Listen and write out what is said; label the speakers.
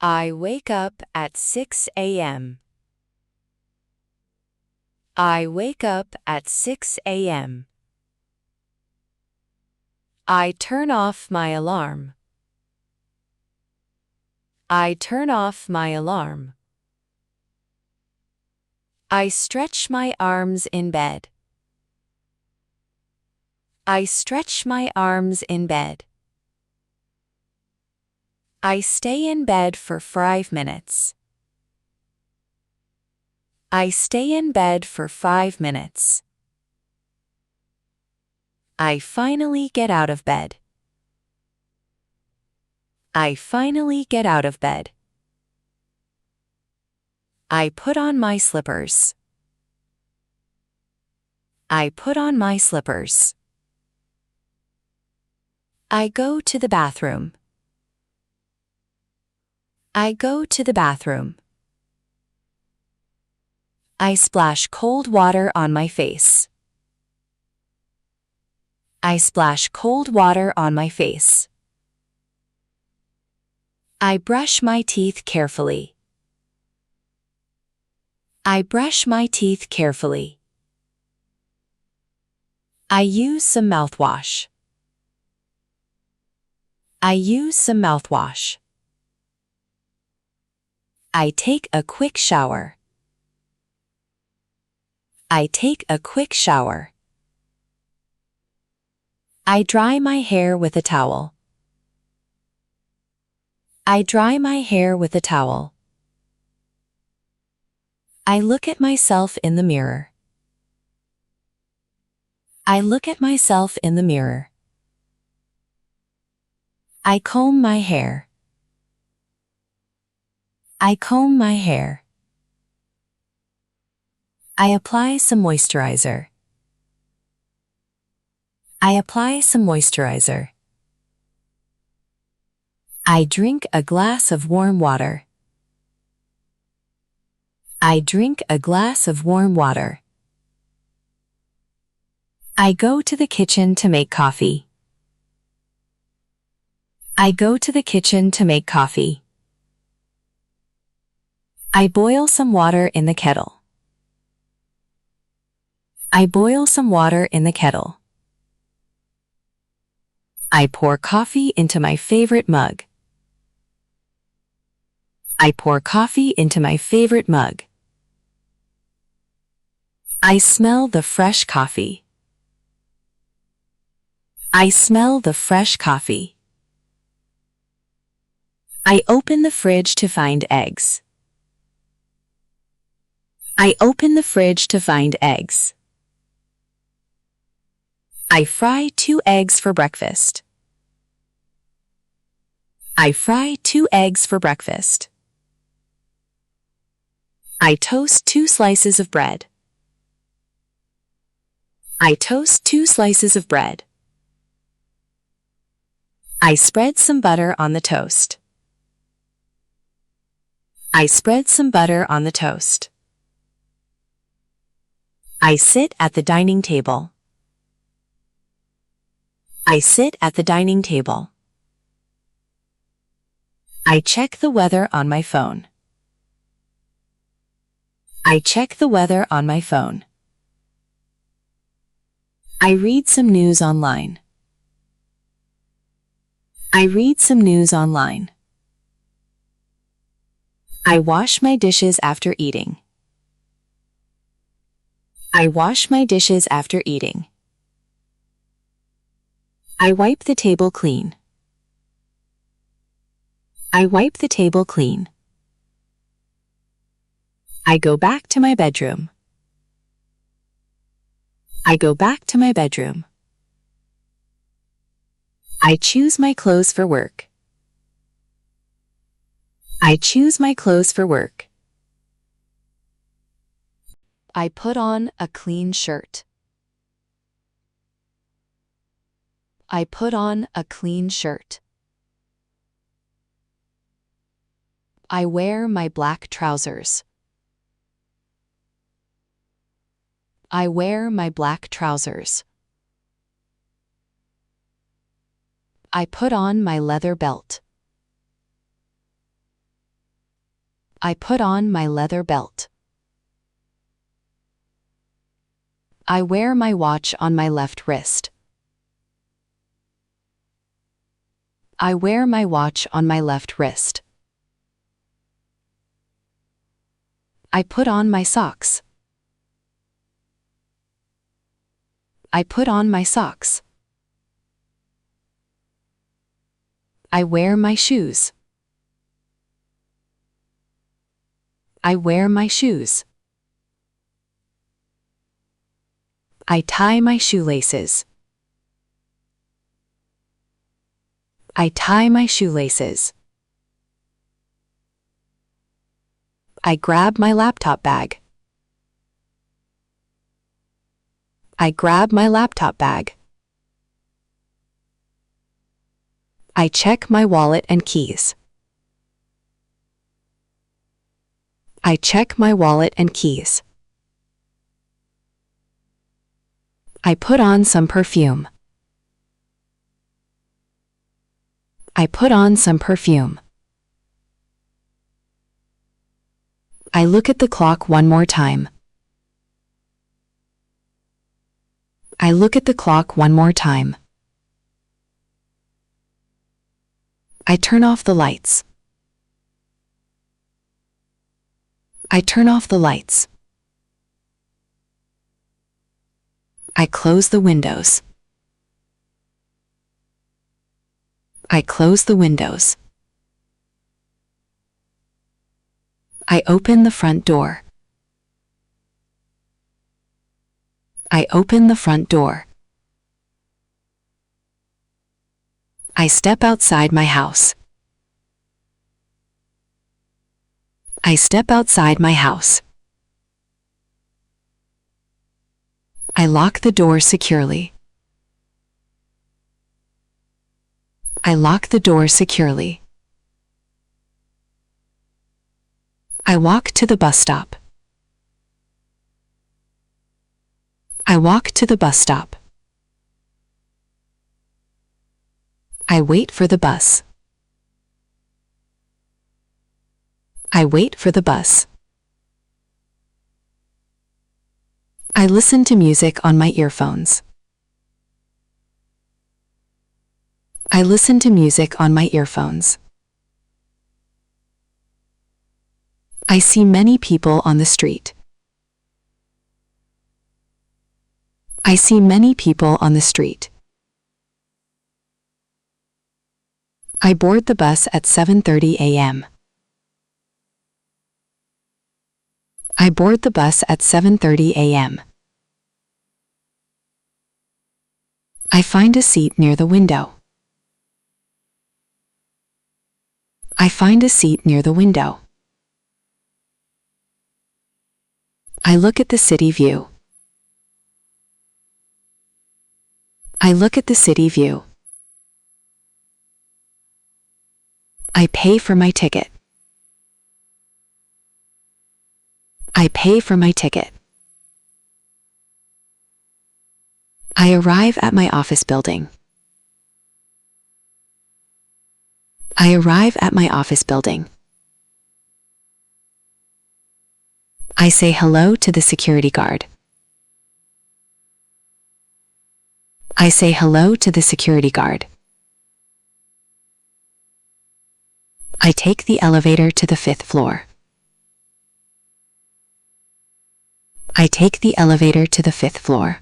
Speaker 1: I wake up at 6 a.m. I wake up at 6 a.m. I turn off my alarm. I turn off my alarm. I stretch my arms in bed. I stretch my arms in bed. I stay in bed for 5 minutes. I stay in bed for 5 minutes. I finally get out of bed. I finally get out of bed. I put on my slippers. I put on my slippers. I go to the bathroom. I go to the bathroom. I splash cold water on my face. I splash cold water on my face. I brush my teeth carefully. I brush my teeth carefully. I use some mouthwash. I use some mouthwash. I take a quick shower. I take a quick shower. I dry my hair with a towel. I dry my hair with a towel. I look at myself in the mirror. I look at myself in the mirror. I comb my hair. I comb my hair. I apply some moisturizer. I apply some moisturizer. I drink a glass of warm water. I drink a glass of warm water. I go to the kitchen to make coffee. I go to the kitchen to make coffee. I boil some water in the kettle. I boil some water in the kettle. I pour coffee into my favorite mug. I pour coffee into my favorite mug. I smell the fresh coffee. I smell the fresh coffee. I open the fridge to find eggs. I open the fridge to find eggs. I fry 2 eggs for breakfast. I fry 2 eggs for breakfast. I toast 2 slices of bread. I toast 2 slices of bread. I spread some butter on the toast. I spread some butter on the toast. I sit at the dining table. I sit at the dining table. I check the weather on my phone. I check the weather on my phone. I read some news online. I read some news online. I wash my dishes after eating. I wash my dishes after eating. I wipe the table clean. I wipe the table clean. I go back to my bedroom. I go back to my bedroom. I choose my clothes for work. I choose my clothes for work. I put on a clean shirt. I put on a clean shirt. I wear my black trousers. I wear my black trousers. I put on my leather belt. I put on my leather belt. I wear my watch on my left wrist. I wear my watch on my left wrist. I put on my socks. I put on my socks. I wear my shoes. I wear my shoes. I tie my shoelaces. I tie my shoelaces. I grab my laptop bag. I grab my laptop bag. I check my wallet and keys. I check my wallet and keys. I put on some perfume. I put on some perfume. I look at the clock one more time. I look at the clock one more time. I turn off the lights. I turn off the lights. I close the windows. I close the windows. I open the front door. I open the front door. I step outside my house. I step outside my house. I lock the door securely. I lock the door securely. I walk to the bus stop. I walk to the bus stop. I wait for the bus. I wait for the bus. I listen to music on my earphones. I listen to music on my earphones. I see many people on the street. I see many people on the street. I board the bus at 7:30 a.m. I board the bus at 7:30 a.m. I find a seat near the window. I find a seat near the window. I look at the city view. I look at the city view. I pay for my ticket. I pay for my ticket. I arrive at my office building. I arrive at my office building. I say hello to the security guard. I say hello to the security guard. I take the elevator to the 5th floor. I take the elevator to the 5th floor.